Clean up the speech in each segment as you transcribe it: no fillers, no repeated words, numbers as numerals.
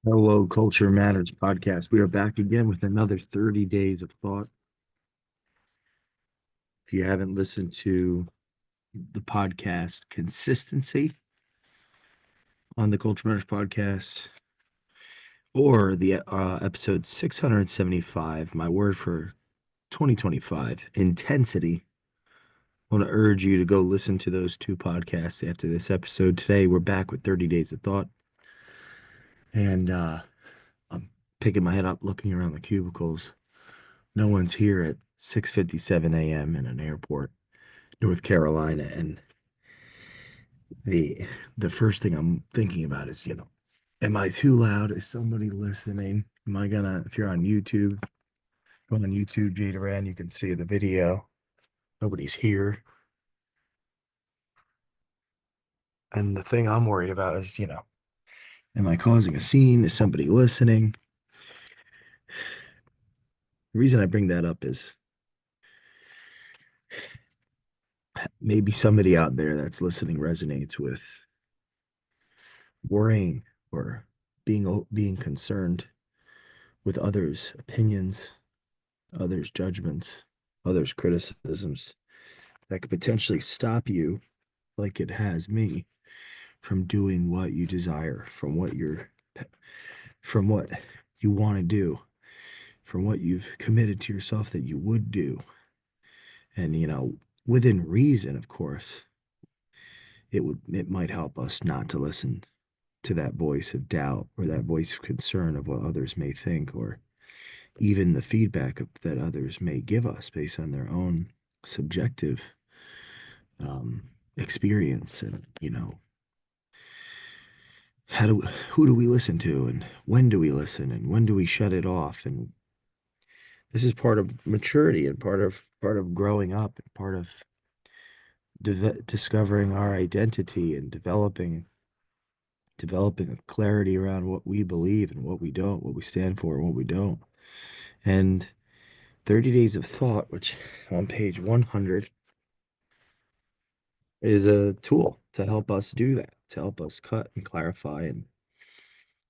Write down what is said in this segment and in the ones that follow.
Hello, Culture Matters podcast. We are back again with another 30 days of thought. If you haven't listened to the podcast Consistency on the Culture Matters podcast or the episode 675, my word for 2025, intensity, I want to urge you to go listen to those two podcasts after this episode. Today, we're back with 30 days of thought. And I'm picking my head up, looking around the cubicles. No one's here at 6:57 a.m. in an airport, North Carolina, and the the first thing I'm thinking about is, am I too loud? Is somebody listening? Am I gonna, if you're on YouTube, go on YouTube, Jay Doran, you can see the video. Nobody's here. And the thing I'm worried about is, am I causing a scene? Is somebody listening? The reason I bring that up is maybe somebody out there that's listening resonates with worrying or being concerned with others' opinions, others' judgments, others' criticisms that could potentially stop you, like it has me, from doing what you desire, from what you want to do, from what you've committed to yourself that you would do. And within reason, of course, it might help us not to listen to that voice of doubt or that voice of concern of what others may think, or even the feedback that others may give us based on their own subjective experience. And who do we listen to, and when do we listen, and when do we shut it off? And this is part of maturity, and part of growing up, and part of discovering our identity, and developing a clarity around what we believe and what we don't, what we stand for and what we don't. And 30 Days of Thought, which on page 100 is a tool to help us do that, to help us cut and clarify and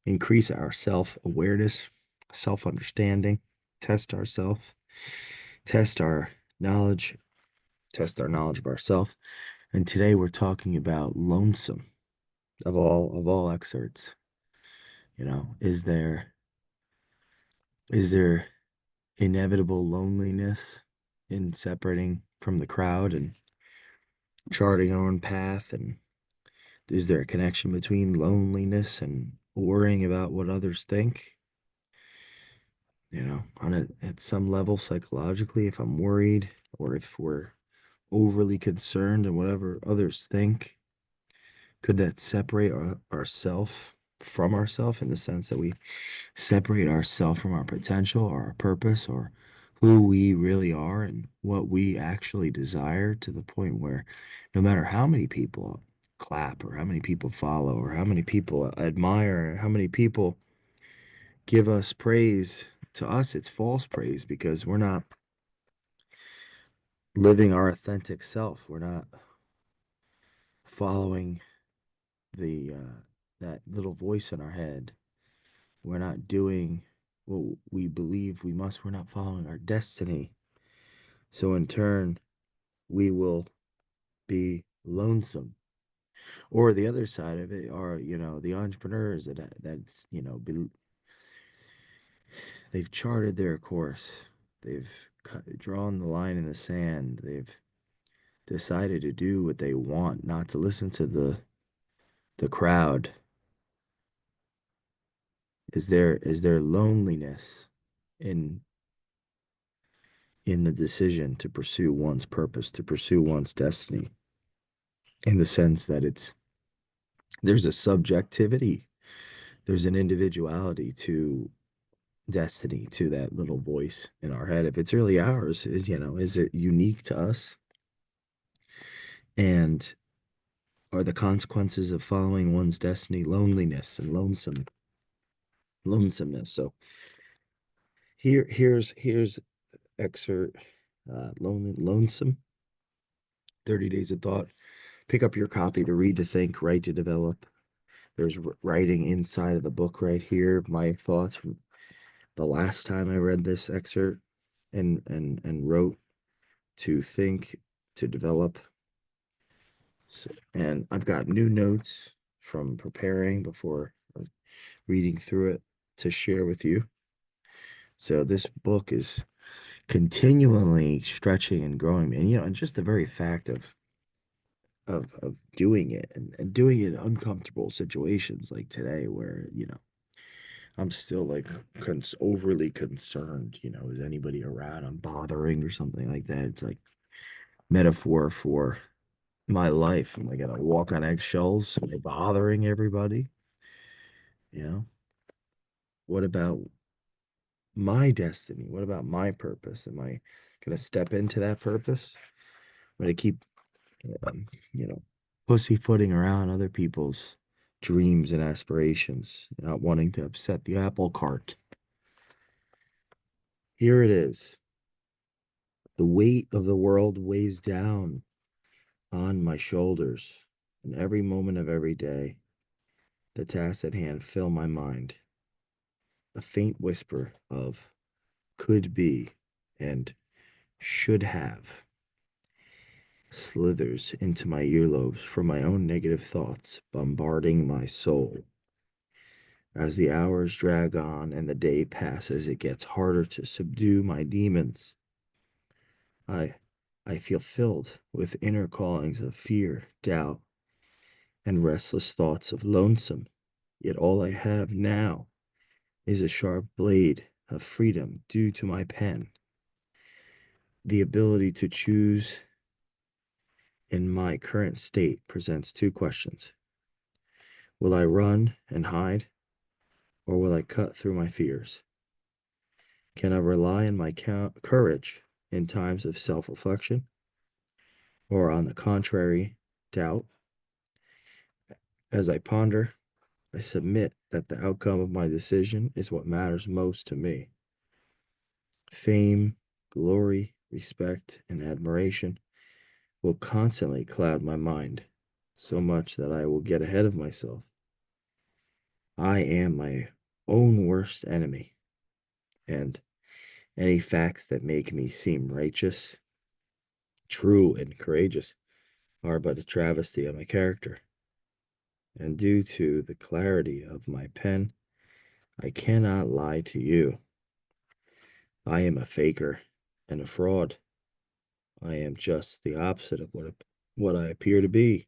increase our self-awareness, self-understanding, test ourselves, test our knowledge, test our knowledge of ourselves. And today we're talking about lonesome of all excerpts. Is there inevitable loneliness in separating from the crowd and charting our own path? And is there a connection between loneliness and worrying about what others think? At some level psychologically, if I'm worried or if we're overly concerned and whatever others think, could that separate ourself from ourself, in the sense that we separate ourself from our potential or our purpose or who we really are and what we actually desire, to the point where no matter how many people clap or how many people follow or how many people admire or how many people give us praise, to us it's false praise, because we're not living our authentic self. We're not following the that little voice in our head. We're not doing what we believe we must. We're not following our destiny. So in turn, we will be lonesome. Or the other side of it are, the entrepreneurs that's, they've charted their course. They've drawn the line in the sand. They've decided to do what they want, not to listen to the crowd. Is there loneliness in the decision to pursue one's purpose, to pursue one's destiny, in the sense that there's a subjectivity, there's an individuality to destiny, to that little voice in our head. If it's really ours, is it unique to us? And are the consequences of following one's destiny loneliness and lonesomeness? So here's excerpt, lonesome, 30 Days of Thought. Pick up your copy to read, to think, write, to develop. there's writing inside of the book right here. My thoughts from the last time I read this excerpt and wrote to think, to develop. So, and I've got new notes from preparing before reading through it to share with you. So this book is continually stretching and growing, and and just the very fact of doing it and doing it in uncomfortable situations like today, where I'm still like overly concerned. Is anybody around? I'm bothering or something like that. It's like metaphor for my life. Am I gonna walk on eggshells? Am I bothering everybody? You know, what about my destiny? What about my purpose? Am I gonna step into that purpose? I'm gonna keep, um, you know, pussyfooting around other people's dreams and aspirations, not wanting to upset the apple cart. Here it is. The weight of the world weighs down on my shoulders, and every moment of every day, the tasks at hand fill my mind. A faint whisper of could be and should have slithers into my earlobes from my own negative thoughts, bombarding my soul. As the hours drag on and the day passes, it gets harder to subdue my demons. I I feel filled with inner callings of fear, doubt, and restless thoughts of lonesome. Yet all I have now is a sharp blade of freedom due to my pen. The ability to choose in my current state presents two questions. Will I run and hide, or will I cut through my fears? Can I rely on my courage in times of self reflection, or on the contrary, doubt? As I ponder, I submit that the outcome of my decision is what matters most to me. Fame, glory, respect, and admiration will constantly cloud my mind, so much that I will get ahead of myself. I am my own worst enemy, and any facts that make me seem righteous, true, and courageous are but a travesty of my character. And due to the clarity of my pen, I cannot lie to you. I am a faker and a fraud. I am just the opposite of what I appear to be.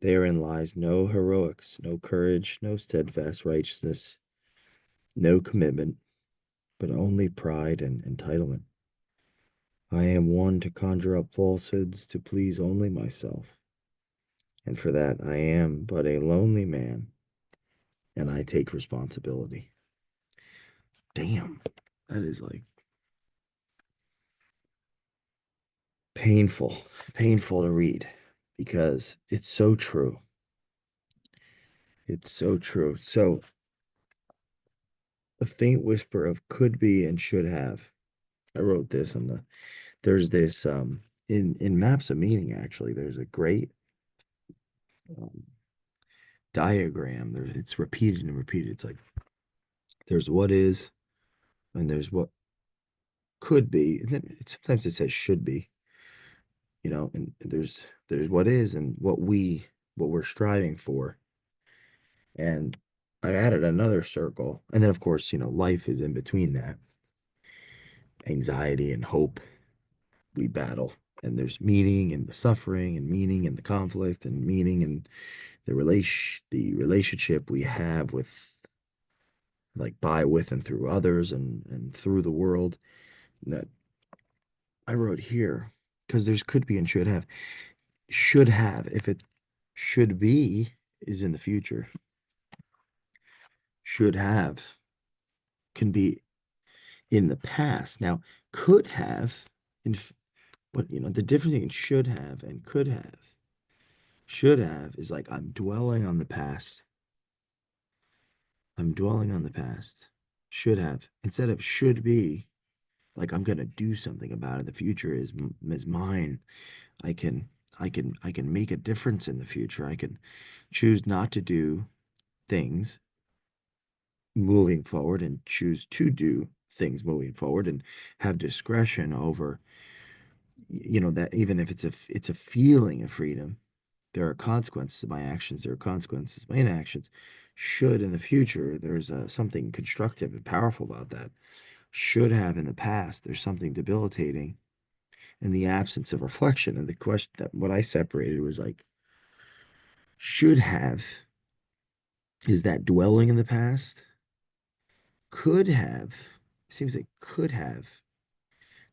Therein lies no heroics, no courage, no steadfast righteousness, no commitment, but only pride and entitlement. I am one to conjure up falsehoods to please only myself, and for that I am but a lonely man, and I take responsibility. Damn, that is like painful, painful to read because it's so true. It's so true. So, a faint whisper of could be and should have. I wrote this on there's this in Maps of Meaning, actually there's a great um, diagram there. It's repeated and repeated. It's like there's what is and there's what could be, and then sometimes it says should be, and there's what is and what we're striving for. And I added another circle, and then of course, life is in between that. Anxiety and hope we battle, and there's meaning in the suffering, and meaning in the conflict, and meaning in the relationship we have with, like, by, with, and through others, and through the world. That I wrote here because there's could be and should have. Should have, if it should be, is in the future. Should have can be in the past. Now, could have, in but the difference between should have and could have. Should have is like I'm dwelling on the past. I'm dwelling on the past. Should have, instead of should be, like I'm gonna do something about it. The future is mine. I can I can make a difference in the future. I can choose not to do things moving forward and choose to do things moving forward and have discretion over, that even if it's a feeling of freedom, there are consequences to my actions, there are consequences to my inactions. Should in the future there's something constructive and powerful about that. Should have in the past there's something debilitating in the absence of reflection. And the question that what I separated was like, should have is that dwelling in the past? Could have seems like could have.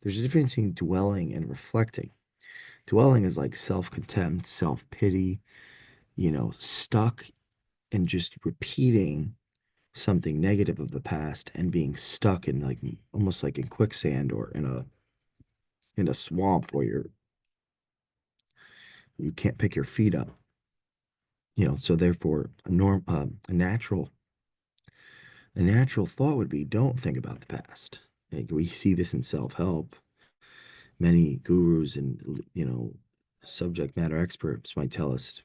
There's a difference between dwelling and reflecting. Dwelling is like self-contempt, self-pity, stuck and just repeating something negative of the past and being stuck in like almost like in quicksand or in a swamp where you can't pick your feet up. So therefore a natural thought would be don't think about the past. Like we see this in self-help. Many gurus and subject matter experts might tell us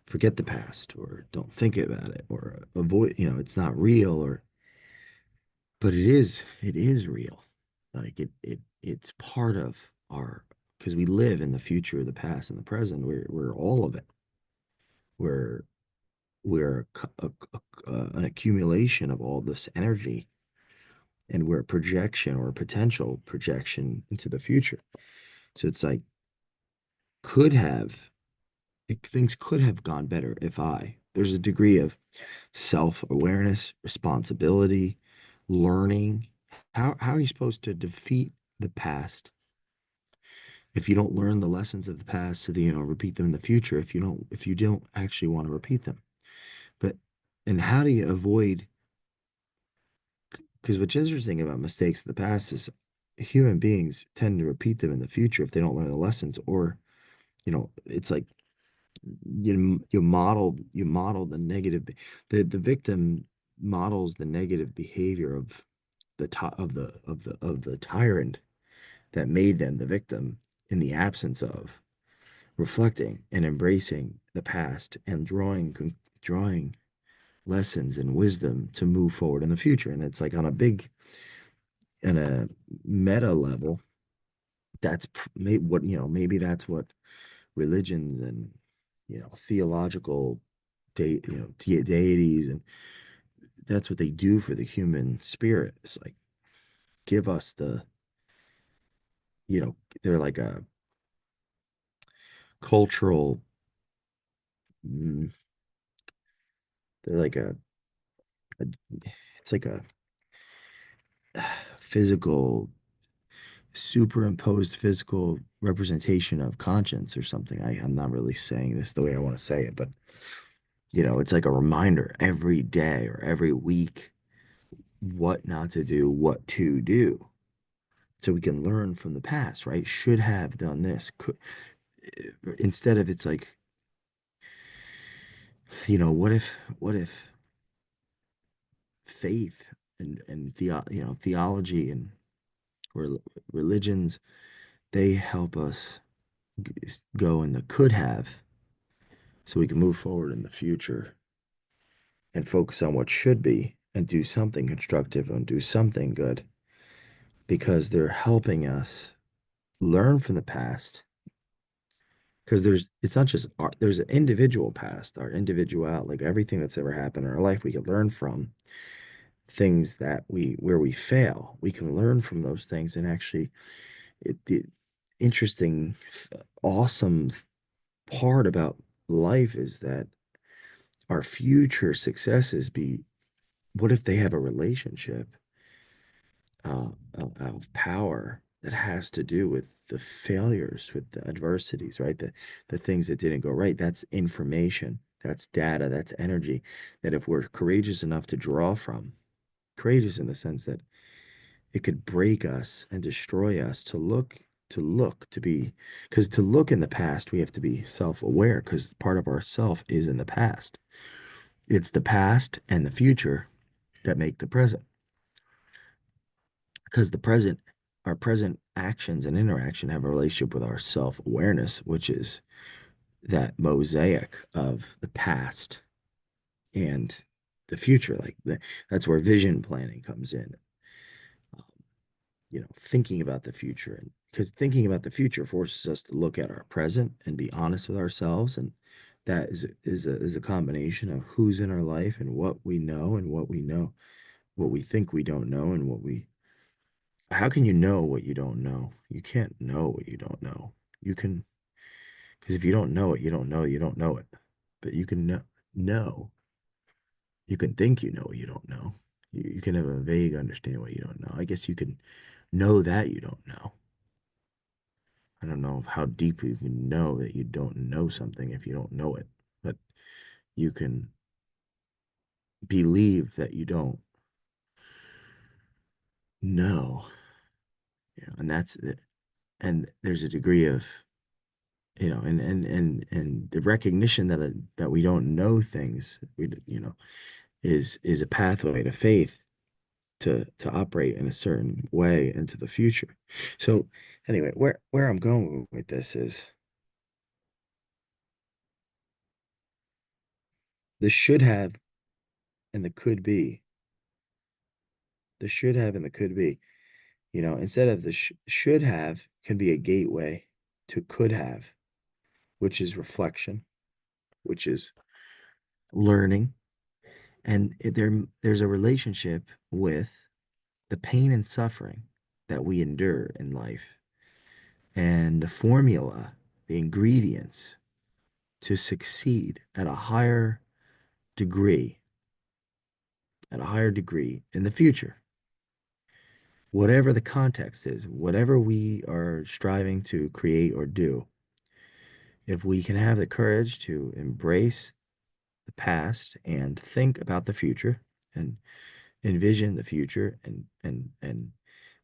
forget the past or don't think about it or avoid, it's not real or but it is real. Like it's part of our because we live in the future, the past, and the present. We're all of it. We're we're an accumulation of all this energy, and we're a projection or a potential projection into the future. So it's like could have things could have gone better if there's a degree of self-awareness, responsibility, learning. How are you supposed to defeat the past if you don't learn the lessons of the past so that repeat them in the future if you don't actually want to repeat them? But and how do you avoid because what's interesting about mistakes in the past is human beings tend to repeat them in the future if they don't learn the lessons or it's like you model the negative the victim models the negative behavior of the tyrant that made them the victim in the absence of reflecting and embracing the past and drawing lessons and wisdom to move forward in the future. And it's like on a meta level, maybe that's what religions and theological deities, and that's what they do for the human spirit. It's like give us they're like a cultural, mm, they're like a it's like a physical, superimposed physical representation of conscience or something. I'm not really saying this the way I want to say it, but it's like a reminder every day or every week what not to do, what to do. So we can learn from the past, right? Should have done this. Instead of it's like, what if faith and theology and re- religions, they help us go in the could have so we can move forward in the future and focus on what should be and do something constructive and do something good because they're helping us learn from the past because it's not just there's an individual past, our individual, like everything that's ever happened in our life we could learn from things that where we fail we can learn from those things and actually the interesting awesome part about life is that our future successes be what if they have a relationship of power that has to do with the failures, with the adversities, right? The things that didn't go right. That's information, that's data, that's energy that if we're courageous enough to draw from, courageous in the sense that it could break us and destroy us to be because to look in the past we have to be self-aware because part of our self is in the past. It's the past and the future that make the present because our present actions and interaction have a relationship with our self-awareness, which is that mosaic of the past and the future. That's where vision planning comes in. Um, thinking about the future, and because thinking about the future forces us to look at our present and be honest with ourselves, and that is a combination of who's in our life and what we know and what we know, what we think we don't know, and what we how can you know what you don't know? You can't know what you don't know. You can, because if you don't know it, you don't know it. But you can know. You can think you know what you don't know. You can have a vague understanding what you don't know. I guess you can know that you don't know. I don't know how deep you can know that you don't know something if you don't know it, but you can believe that you don't know. Yeah, and that's it. And there's a degree of, and the recognition that we don't know things, is a pathway to faith to operate in a certain way into the future. So anyway, where I'm going with this is the should have and the could be. The should have and the could be. Instead of the should have can be a gateway to could have, which is reflection, which is learning, and there's a relationship with the pain and suffering that we endure in life, and the formula, the ingredients to succeed degree, at a higher degree in the future. Whatever the context is, whatever we are striving to create or do, if we can have the courage to embrace the past and think about the future and envision the future, and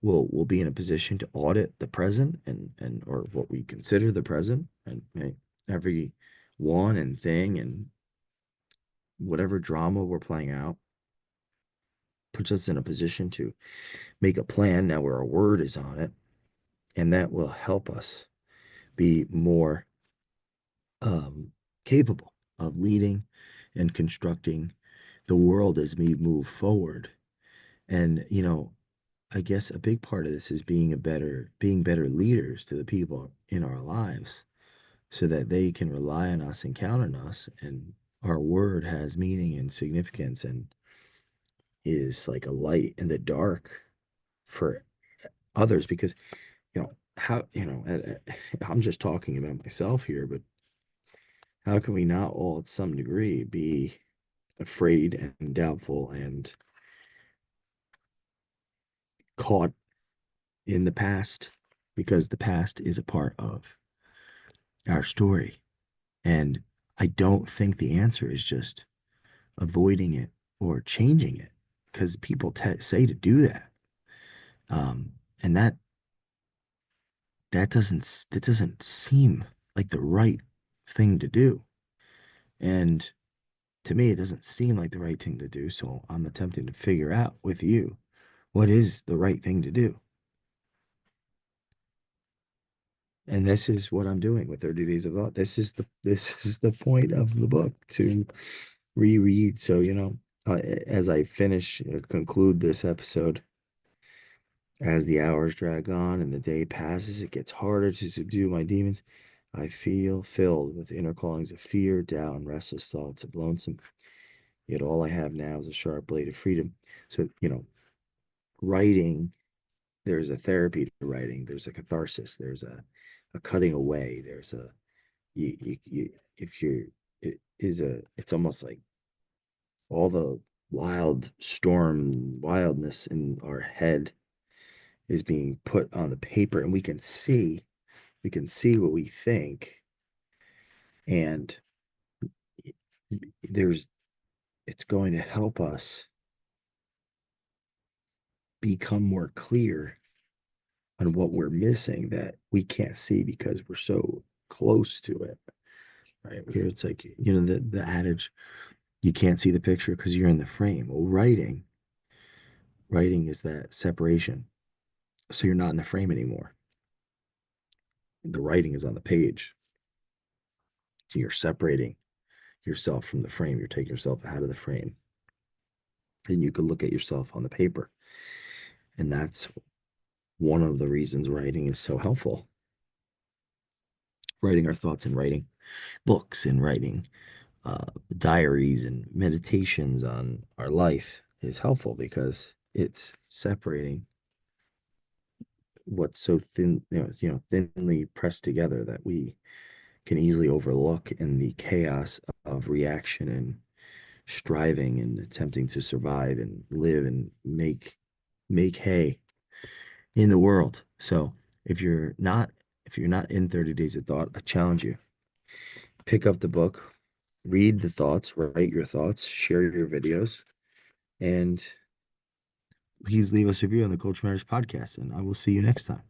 we'll be in a position to audit the present, and or what we consider the present, and every one and thing and whatever drama we're playing out puts us in a position to make a plan now where our word is on it, and that will help us be more um, capable of leading and constructing the world as we move forward. And I guess a big part of this is being better leaders to the people in our lives, so that they can rely on us and count on us, and our word has meaning and significance, and is like a light in the dark for others. Because how I'm just talking about myself here, but how can we not all at some degree be afraid and doubtful and caught in the past, because the past is a part of our story. And I don't think the answer is just avoiding it or changing it, because people say to do that. And that doesn't seem like the right thing to do. And to me, it doesn't seem like the right thing to do. So I'm attempting to figure out with you what is the right thing to do. And this is what I'm doing with 30 Days of Thought. This is the point of the book, to reread. So, as I conclude this episode, as the hours drag on and the day passes, it gets harder to subdue my demons. I feel filled with inner callings of fear, doubt, and restless thoughts of lonesome. Yet all I have now is a sharp blade of freedom. So, writing, there's a therapy to writing. There's a catharsis. There's a cutting away. There's a, if you're, it's almost like all the wildness in our head is being put on the paper, and we can see what we think, and there's it's going to help us become more clear on what we're missing that we can't see because we're so close to it. Right here, it's like, the adage, you can't see the picture because you're in the frame. Well, writing is that separation, so you're not in the frame anymore. The writing is on the page. So you're separating yourself from the frame. You're taking yourself out of the frame. And you can look at yourself on the paper. And that's one of the reasons writing is so helpful. Writing our thoughts and writing books and writing diaries and meditations on our life is helpful because it's separating what's so thin, thinly pressed together that we can easily overlook in the chaos of reaction and striving and attempting to survive and live and make hay in the world. So if you're not in 30 Days of Thought, I challenge you. Pick up the book, read the thoughts, write your thoughts, share your videos, and please leave us a review on the Culture Matters podcast. And I will see you next time.